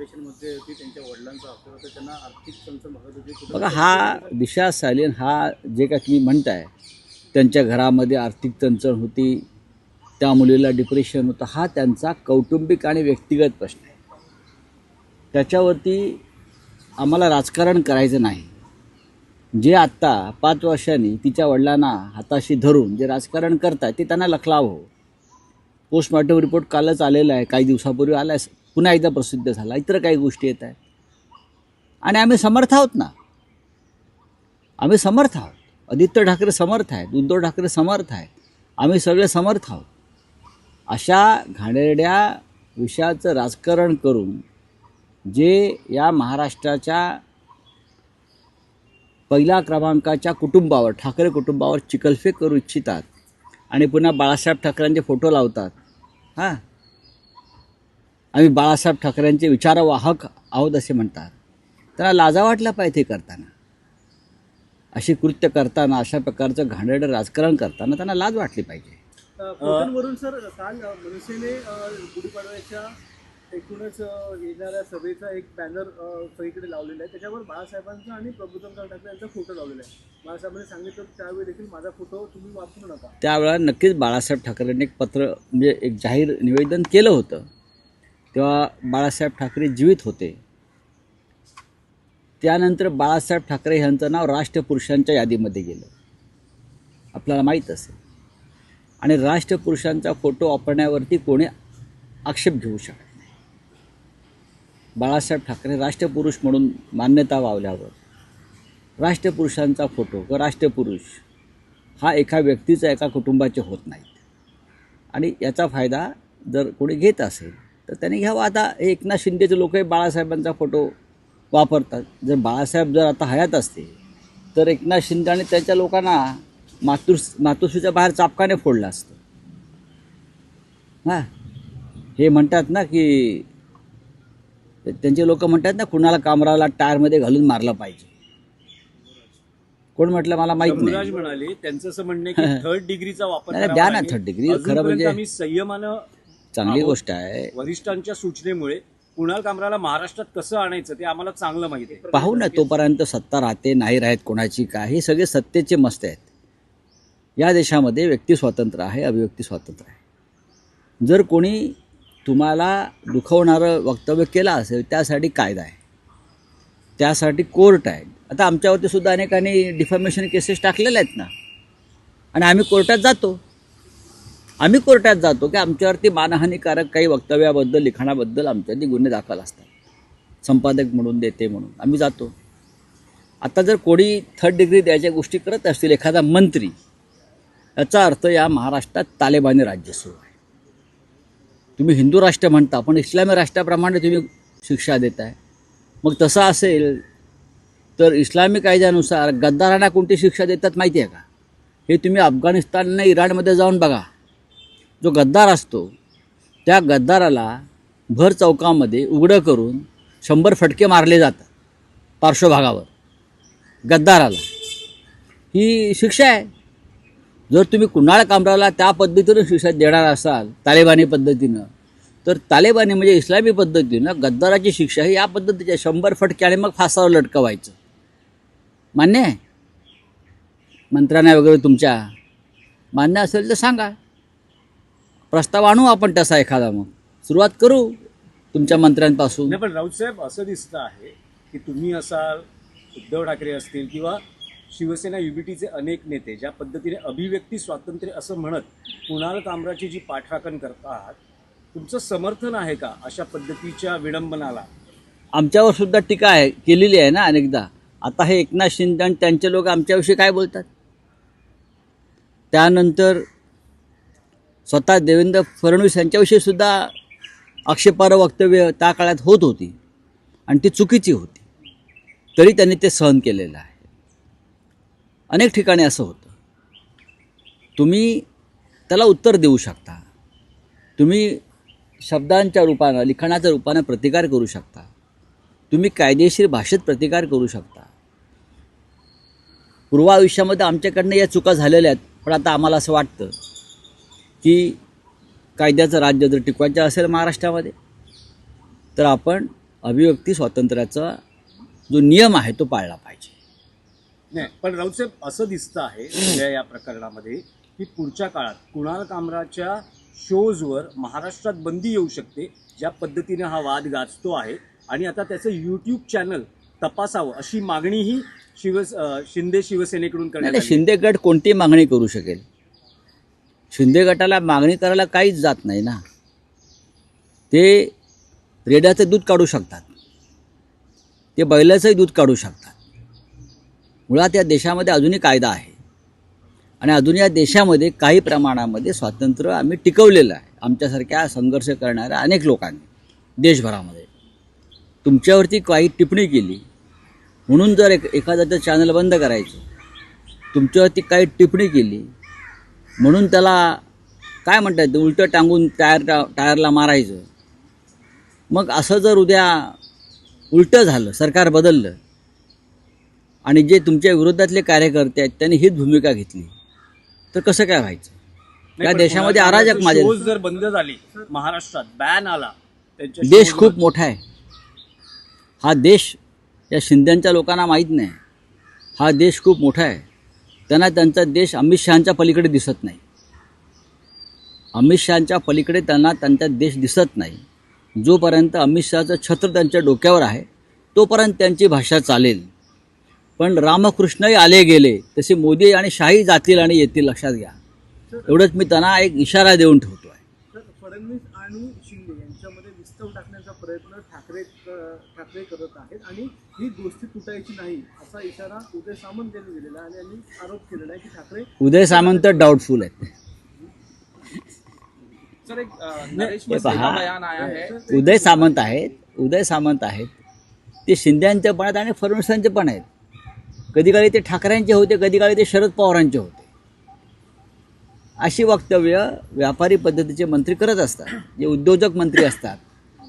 मध्ये होती, त्यांच्या वडिलांचा अफेअर होता, त्यांना आर्थिक चणचण भागत होती. बघा, हा दिशा सालियन हा जे काय तुम्ही म्हणताय, त्यांच्या घरामध्ये आर्थिक चणचण होती, त्या मुलीला डिप्रेशन होतं, हा त्यांचा कौटुंबिक आणि व्यक्तिगत प्रश्न आहे. त्याच्यावरती आम्हाला राजकारण करायचं नाही. जे आत्ता 5 वर्षांनी तिच्या वडिलांना हाताशी धरून जे राजकारण करतात ते त्यांना लखलावं. पोस्टमॉर्टम रिपोर्ट कालच आलेला आहे, काही दिवसापूर्वी आला आहे, पुन्हा एकदा प्रसिद्ध झाला. इतर काही गोष्टी येत आहेत आणि आम्ही समर्थ आहोत ना. आम्ही समर्थ आहोत. आदित्य ठाकरे समर्थ आहेत, उद्धव ठाकरे समर्थ आहेत, आम्ही सगळे समर्थ आहोत. अशा घाणेरड्या विषयाचं राजकारण करून जे या महाराष्ट्राच्या पहिल्या क्रमांकाच्या कुटुंबावर, ठाकरे कुटुंबावर चिखलफेक करू इच्छितात आणि पुन्हा बाळासाहेब ठाकरेंचे फोटो लावतात. हां, आम्ही बाळासाहेब ठाकरेंचे विचारवाहक आहोत असे म्हणतात. त्यांना लाजा वाटल्या पाहिजे ते करताना. अशी कृत्य करताना, अशा प्रकारचं घाणेरडं राजकारण करताना त्यांना लाज वाटली पाहिजे. फोटोवरून सर, काल मनसेने गुढीपाडव्याच्या एकूणच येणाऱ्या सभेचा एक बॅनर सगळीकडे लावलेला आहे. त्याच्यावर बाळासाहेबांचा आणि प्रभुचंद्र ठाकरे यांचा फोटो लावलेला आहे. बाळासाहेबांनी सांगितलं त्यावेळी देखील माझा फोटो तुम्ही वापरू नका. त्यावेळेला नक्कीच बाळासाहेब ठाकरेंनी एक पत्र म्हणजे एक जाहीर निवेदन केलं होतं. तेव्हा बाळासाहेब ठाकरे जीवित होते. त्यानंतर बाळासाहेब ठाकरे यांचं नाव राष्ट्रपुरुषांच्या यादीमध्ये गेलं, आपल्याला माहीत असेल. आणि राष्ट्रपुरुषांचा फोटो वापरण्यावरती कोणी आक्षेप घेऊ शकत नाही. बाळासाहेब ठाकरे राष्ट्रपुरुष म्हणून मान्यता वावल्यावर राष्ट्रपुरुषांचा फोटो व राष्ट्रपुरुष हा एका व्यक्तीचा, एका कुटुंबाचे होत नाहीत. आणि याचा फायदा जर कोणी घेत असेल तर त्याने घ्यावा. आता हे एकनाथ शिंदेचे लोकही बाळासाहेबांचा फोटो वापरतात. जर बाळासाहेब जर आता हयात असते तर एकनाथ शिंदे आणि त्याच्या लोकांना मातोश्रीच्या बाहेर चापकाने फोडलं असतं. हां, हे म्हणतात ना की त्यांचे लोक म्हणतात ना, कुणाला कामराला टायरमध्ये घालून मारलं पाहिजे. कोण म्हटलं मला माहित नाही. म्हणाले त्यांचं असं म्हणणं की थर्ड डिग्रीचा वापर द्या ना. थर्ड डिग्री खरं म्हणजे आम्ही संयमानं चांगली गोष्ट आहे. वरिष्ठांच्या सूचनेमुळे कुणाल कामराला महाराष्ट्रात कसं आणायचं ते आम्हाला चांगलं माहिती आहे. पाहू ना, तोपर्यंत सत्ता राहते नाही राहत कोणाची काय, हे सगळे सत्तेचे मस्त आहेत. या देशामध्ये व्यक्ती स्वातंत्र्य आहे, अभिव्यक्ती स्वातंत्र्य आहे. जर कोणी तुम्हाला दुखवणारं वक्तव्य केलं असेल त्यासाठी कायदा आहे, त्यासाठी कोर्ट आहे. आता आमच्यावरती सुद्धा अनेकांनी डिफॅमेशन केसेस टाकलेल्या आहेत ना, आणि आम्ही कोर्टात जातो की आमच्यावरती मानहानिकारक काही वक्तव्याबद्दल, लिखाणाबद्दल आमच्यावरती गुन्हे दाखल असतात, संपादक म्हणून, देते म्हणून आम्ही जातो. आता जर कोणी थर्ड डिग्री द्यायच्या गोष्टी करत असतील, एखादा मंत्री, याचा अर्थ या महाराष्ट्रात तालेबानी राज्य सुरू आहे. तुम्ही हिंदू राष्ट्र म्हणता पण इस्लामी राष्ट्राप्रमाणे तुम्ही शिक्षा देताय. मग तसं असेल तर इस्लामी कायद्यानुसार गद्दारांना कोणती शिक्षा देतात माहिती आहे का? हे तुम्ही अफगाणिस्तान आणि इराणमध्ये जाऊन बघा. जो गद्दार असतो त्या गद्दाराला भर चौकामध्ये उघडं करून 100 फटके मारले जातात पार्श्वभागावर. गद्दाराला ही शिक्षा आहे. जर तुम्ही कुणाल कामराला त्या पद्धतीनं शिक्षा देणार असाल तालेबानी पद्धतीनं, तर तालेबानी म्हणजे इस्लामी पद्धतीनं गद्दाराची शिक्षा ही या पद्धतीच्या 100 फटके आणि मग फासावर लटकवायचं. मान्य आहे? मंत्र्यांना वगैरे तुमच्या मान्य असेल तर सांगा, प्रस्ताव आणू आपण तसा एखादा. मग सुरुवात करू तुमच्या मंत्र्यांपासून. नाही, पण राऊत साहेब, असं दिसतं आहे की तुम्ही असाल, उद्धव ठाकरे असतील किंवा शिवसेना युबीटीचे अनेक नेते ज्या पद्धतीने अभिव्यक्ती स्वातंत्र्य असं म्हणत कुणाल कामराची जी पाठराखण करतात, तुमचं समर्थन आहे का अशा पद्धतीच्या विडंबनाला? आमच्यावर सुद्धा टीका आहे, केलेली आहे ना अनेकदा. आता हे एकनाथ शिंदे आणि त्यांचे लोक आमच्याविषयी काय बोलतात. त्यानंतर स्वतः देवेंद्र फडणवीस यांच्याविषयी सुद्धा आक्षेपार्ह वक्तव्य त्या काळात होत होती आणि ती चुकीची होती, तरी त्यांनी ते सहन केलेलं आहे. अनेक ठिकाणी असं होतं. तुम्ही त्याला उत्तर देऊ शकता, तुम्ही शब्दांच्या रूपानं, लिखाणाच्या रूपानं प्रतिकार करू शकता, तुम्ही कायदेशीर भाषेत प्रतिकार करू शकता. पूर्वायुष्यामध्ये आमच्याकडनं या चुका झालेल्या आहेत, पण आता आम्हाला असं वाटतं की कायद्याचं राज्य जर टिकवायचं असेल महाराष्ट्रामध्ये तर आपण अभिव्यक्ती स्वातंत्र्याचा जो नियम आहे तो पाळला पाहिजे. नाही, पण राऊत साहेब असं दिसतं आहे सध्या या प्रकरणामध्ये की पुढच्या काळात कुणाल कामराच्या शोजवर महाराष्ट्रात बंदी येऊ शकते, ज्या पद्धतीने हा वाद गाजतो आहे. आणि आता त्याचं यूट्यूब चॅनल तपासावं अशी मागणीही शिंदे शिवसेनेकडून करण्यात नाही, आली. शिंदे गट कोणती मागणी करू शकेल? शिंदे गटाला मागणी करायला काहीच जात नाही ना. ते रेड्याचं दूध काढू शकतात, ते बैलाचंही दूध काढू शकतात. मुळात या देशामध्ये अजूनही कायदा आहे आणि अजून या देशामध्ये काही प्रमाणामध्ये स्वातंत्र्य आम्ही टिकवलेलं आहे आमच्यासारख्या संघर्ष करणाऱ्या अनेक लोकांनी देशभरामध्ये. तुमच्यावरती काही टिप्पणी केली म्हणून जर एखाद्याचं चॅनल बंद करायचं, तुमच्यावरती काही टिप्पणी केली म्हणून त्याला काय म्हणतात ते उलटं टांगून टायरला मारायचं. मग असं जर उद्या उलटं झालं, सरकार बदललं आणि जे तुमच्या विरोधातले कार्यकर्ते आहेत त्यांनी हीच भूमिका घेतली तर कसं काय व्हायचं? नाही, या पण देशामध्ये कुणाल अराजक कामराचे माझे शोज जर बंद झाले, महाराष्ट्रात बॅन आला त्यांच्या देश शोजवर, खूप मोठा आहे. हा देश या शिंद्यांच्या लोकांना माहीत नाही. हा देश खूप मोठा आहे. त्यांना त्यांचा देश अमित शहांच्या पलीकडे दिसत नाही. अमित शहांच्या पलीकडे त्यांना त्यांचा देश दिसत नाही. जोपर्यंत अमित शहाचं छत्र त्यांच्या डोक्यावर आहे तोपर्यंत त्यांची भाषा चालेल. पण रामकृष्णही आले गेले तसे मोदी आणि शाही जातील आणि येतील, लक्षात घ्या. एवढंच मी त्यांना एक इशारा देऊन ठेवतो आहे. तर फडणवीस आणि शिंदे यांच्यामध्ये विस्तव टाकण्याचा प्रयत्न ठाकरे करत आहेत आणि ही दोस्ती तुटायची नाही असा इशारा उदय सामंत यांनी दिलेला आहे आणि यांनी आरोप केलेला आहे की ठाकरे उदय सामंत डाऊटफुल आहेत. सर एक हे नरेश मिस्त्री का पहा, बयान आया है. उदय सामंत आहेत ते शिंद्यांचे पण आहेत आणि फडणवीसांचे पण आहेत. कधी काळी ते ठाकरेंचे होते, कधी काळी ते शरद पवारांचे होते. अशी वक्तव्य व्यापारी पद्धतीचे मंत्री करत असतात. जे उद्योजक मंत्री असतात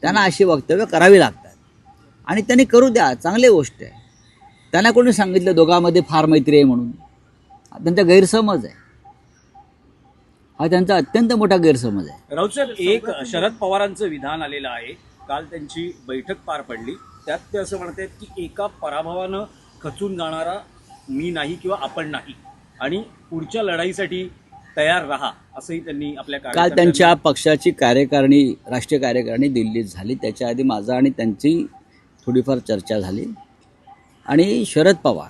त्यांना अशी वक्तव्य करावी लागतात आणि त्यांनी करू द्या, चांगली गोष्ट आहे. त्यांना कोणी सांगितलं दोघांमध्ये फार मैत्री आहे म्हणून? त्यांचा गैरसमज आहे. हा त्यांचा अत्यंत मोठा गैरसमज आहे. राऊत साहेब, एक शरद पवारांचं विधान आलेलं आहे. काल त्यांची बैठक पार पडली, त्यात ते असं म्हणतात की एका पराभवानं खचून जाणारा मी नाही किंवा आपण नाही आणि पुढच्या लढाईसाठी तयार राहा, असंही त्यांनी आपल्या काल कार्यकर्त्यांना- त्यांच्या पक्षाची कार्यकारिणी, राष्ट्रीय कार्यकारिणी दिल्लीत झाली. त्याच्या आधी माझा आणि त्यांची थोडीफार चर्चा झाली. आणि शरद पवार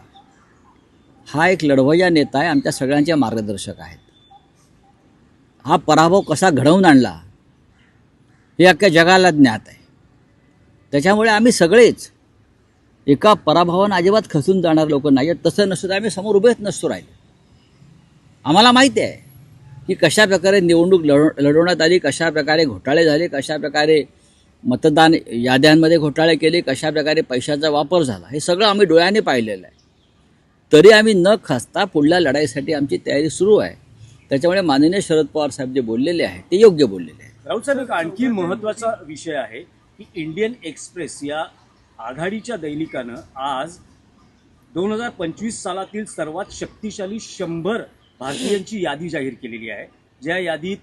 हा एक लढवय्या नेता आहे, आमच्या सगळ्यांचे मार्गदर्शक आहेत. हा पराभव कसा घडवून आणला हे अख्ख्या जगाला ज्ञात आहे. त्याच्यामुळे आम्ही सगळेच एका पराभवानं अजिबात खचून जाणार लोक नाही आहेत. तसं नसतं तर आम्ही समोर उभेच नसतो राहिले. आम्हाला माहिती आहे की कशा प्रकारे निवडणूक लढवण्यात आली, कशा प्रकारे घोटाळे झाले, कशा प्रकारे मतदान याद्यांमध्ये घोटाळे केले, कशा प्रकारे पैशाचा वापर झाला, हे सगळं आम्ही डोळ्याने पाहिलेलं आहे. तरी आम्ही न खचता पुढल्या लढाईसाठी आमची तयारी सुरू आहे. त्याच्यामुळे माननीय शरद पवार साहेब जे बोललेले आहेत ते योग्य बोललेले आहेत. राऊत साहेब, एक आणखी महत्त्वाचा विषय आहे की इंडियन एक्सप्रेस या आघाडीच्या दैनिकानं आज 2025 सालातील सर्वात शक्तिशाली 100 भारतीयांची यादी जाहीर केलेली आहे. ज्या यादीत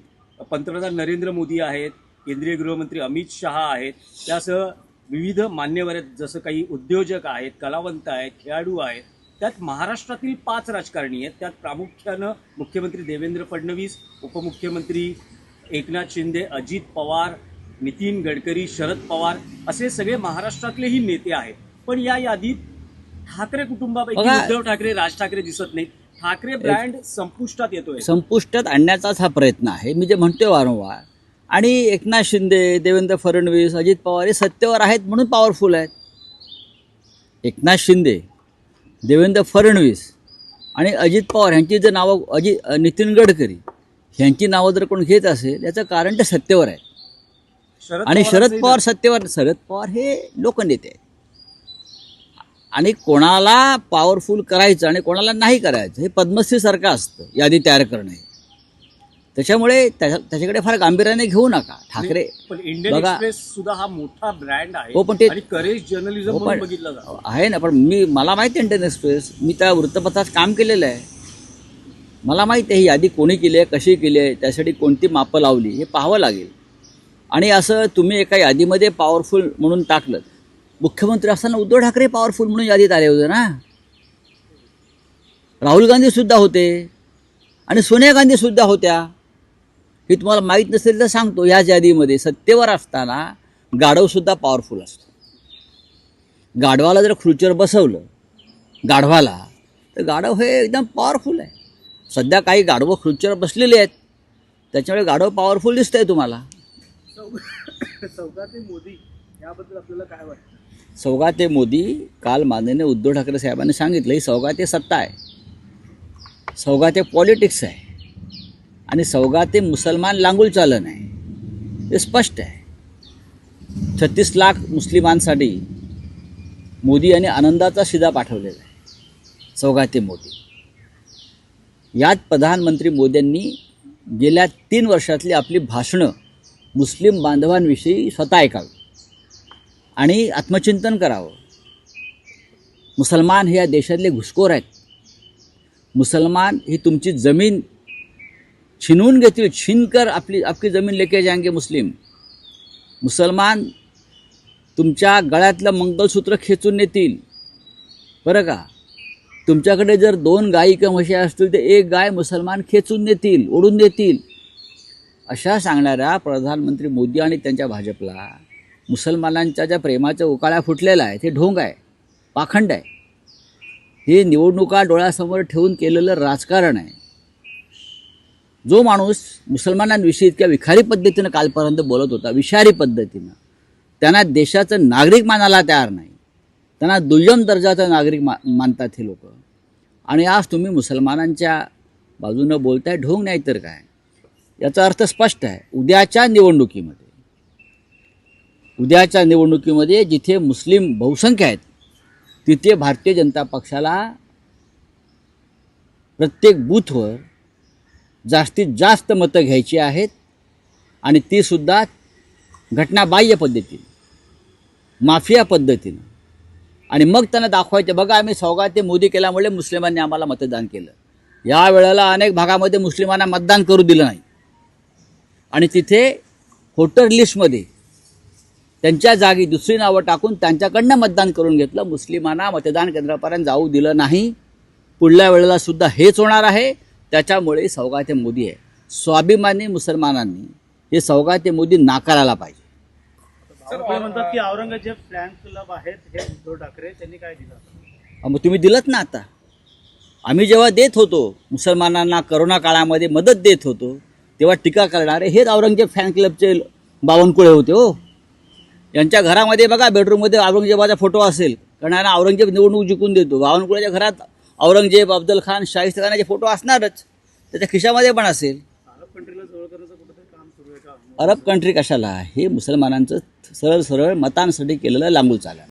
पंतप्रधान नरेंद्र मोदी आहेत, केंद्रीय गृहमंत्री अमित शहा आहेत, त्यासह विविध मान्यवर आहेत, जसं काही उद्योजक आहेत, कलावंत आहेत, खेळाडू आहेत. त्यात महाराष्ट्रातील 5 राजकारणी आहेत. त्यात प्रामुख्यानं मुख्यमंत्री देवेंद्र फडणवीस, उपमुख्यमंत्री एकनाथ शिंदे, अजित पवार, नितीन गडकरी, शरद पवार असे सगळे महाराष्ट्रातलेही नेते आहेत. पण या यादीत ठाकरे कुटुंबापैकी बघा, उद्धव ठाकरे, राज ठाकरे दिसत नाहीत. ठाकरे ब्रँड संपुष्टात येतोय. संपुष्टात आणण्याचाच हा प्रयत्न आहे, मी जे म्हणतोय वारंवार. आणि एकनाथ शिंदे, देवेंद्र फडणवीस, अजित पवार हे सत्तेवर आहेत म्हणून पॉवरफुल आहेत. एकनाथ शिंदे, देवेंद्र फडणवीस आणि अजित पवार ह्यांची जर नावं, नितीन गडकरी ह्यांची नावं जर कोण घेत असेल याचं कारण ते सत्तेवर आहे. आणि शरद पवार सत्तेवर, शरद पवार हे लोकनेते आहेत. आणि कोणाला पॉवरफुल करायचं आणि कोणाला नाही करायचं हे पद्मश्रीसारखं असतं यादी तयार करणं. त्याच्यामुळे त्याच्याकडे फार गांभीर्याने घेऊ नका. ठाकरे पण इंडियन बघा, एक्सप्रेस सुद्धा हा मोठा ब्रँड आहे. हो, पण ते- आणि करेज जर्नलिझम हो, म्हणून पण बघितलं जातं. आहे ना. पण मला माहिती आहे इंडियन एक्सप्रेस, मी त्या वृत्तपत्रात काम केलेलं आहे. मला माहिती आहे ही यादी कोणी केली आहे, कशी केली आहे, त्यासाठी कोणती मापं लावली हे पाहावं लागेल. आणि असं तुम्ही एका यादीमध्ये पॉवरफुल म्हणून टाकलं मुख्यमंत्री असताना उद्धव ठाकरे पॉवरफुल म्हणून यादीत आले होते ना. राहुल गांधीसुद्धा होते आणि सोनिया गांधीसुद्धा होत्या. हे तुम्हाला माहीत नसेल तर सांगतो, ह्याच यादीमध्ये सत्तेवर असताना गाढवसुद्धा पॉवरफुल असतो. गाढवाला जर खुर्चीवर बसवलं गाढवाला, तर गाढव हे एकदम पॉवरफुल आहे. सध्या काही गाढवं खुर्चीवर बसलेले आहेत, त्याच्यामुळे गाढव पॉवरफुल दिसत आहे तुम्हाला. चौकाते मोदी याबद्दल आपल्याला काय वाटतं? सौगाते मोदी, काल माननीय उद्धव ठाकरे साहेबांनी सांगितलं, ही सौगाते सत्ता आहे, सौगाते पॉलिटिक्स आहे आणि सौगाते मुसलमान लांगुल चालन आहे. हे स्पष्ट आहे. 36 लाख मुस्लिमांसाठी मोदी यांनी आनंदाचा शिदा पाठवलेला आहे. सौगाते मोदी. यात प्रधानमंत्री मोदींनी गेल्या 3 वर्षातली आपली भाषणं मुस्लिम बांधवांविषयी स्वतः ऐकावी आणि आत्मचिंतन करावं. मुसलमान हे या देशातले घुसखोर आहेत. मुसलमान ही तुमची जमीन छिनवून घेतील, छीनकर आपली जमीन लेके जाएंगे मुस्लिम. मुसलमान तुमच्या गळ्यातलं मंगलसूत्र खेचून नेतील, बरं का. तुमच्याकडे जर 2 गायी किंवा म्हशी असतील तर 1 गाय मुसलमान खेचून नेतील, ओढून देतील. अशा सांगणाऱ्या प्रधानमंत्री मोदी आणि त्यांच्या भाजपला मुसलमानांच्या ज्या प्रेमाच्या उकाळ्या फुटलेला आहे ते ढोंग आहे, पाखंड आहे. हे निवडणुका डोळ्यासमोर ठेवून केलेलं राजकारण आहे. जो माणूस मुसलमानांविषयी इतक्या विखारी पद्धतीनं कालपर्यंत बोलत होता, विषारी पद्धतीनं, त्यांना देशाचं नागरिक मानायला तयार नाही, त्यांना दुय्यम दर्जाचा नागरिक मानतात हे लोक. आणि आज तुम्ही मुसलमानांच्या बाजूनं बोलताय, ढोंग नाही तर काय. याचा अर्थ स्पष्ट आहे. उद्याच्या निवडणुकीमध्ये जिथे मुस्लिम बहुसंख्य आहेत तिथे भारतीय जनता पक्षाला प्रत्येक बूथवर जास्तीत जास्त मतं घ्यायची आहेत आणि तीसुद्धा घटनाबाह्य पद्धतीने, माफिया पद्धतीनं. आणि मग त्यांना दाखवायचं, बघा आम्ही सौगाते मोदी केल्यामुळे मुस्लिमांनी आम्हाला मतदान केलं. या वेळेला अनेक भागामध्ये मुस्लिमांना मतदान करू दिलं नाही आणि तिथे वोटर लिस्टमध्ये त्यांच्या जागी दुसरी नावं टाकून त्यांच्याकडनं मतदान करून घेतलं. मुस्लिमांना मतदान केंद्रापर्यंत जाऊ दिलं नाही. पुढल्या वेळेला सुद्धा हेच होणार आहे. त्याच्यामुळे सौगाते मोदी आहे. स्वाभिमानी मुसलमानांनी हे सौगाते मोदी नाकारायला पाहिजे. म्हणतात की औरंगजेब फॅन क्लब आहेत हे उद्धव ठाकरे त्यांनी काय दिलं? मग तुम्ही दिलत ना. आता आम्ही जेव्हा देत होतो मुसलमानांना, करोना काळामध्ये मदत देत होतो, तेव्हा टीका करणारे हेच औरंगजेब फॅन क्लबचे बावनकुळे होते. हो, यांच्या घरामध्ये बघा, बेडरूममध्ये औरंगजेबाचा फोटो असेल, कारण यांना औरंगजेब निवडणूक जिंकून देतो. बावनकुळेच्या घरात औरंगजेब, अफजल खान, शाहिस्ते खानाचे फोटो असणारच, त्याच्या खिशामध्ये पण असेल. अरब कंट्रीला जवळ करायचं कुठेतरी काम सुरू आहे का? अरब कंट्री कशाला? हे मुसलमानांचं सरळ सरळ मतांसाठी केलेलं लांबूल चालन.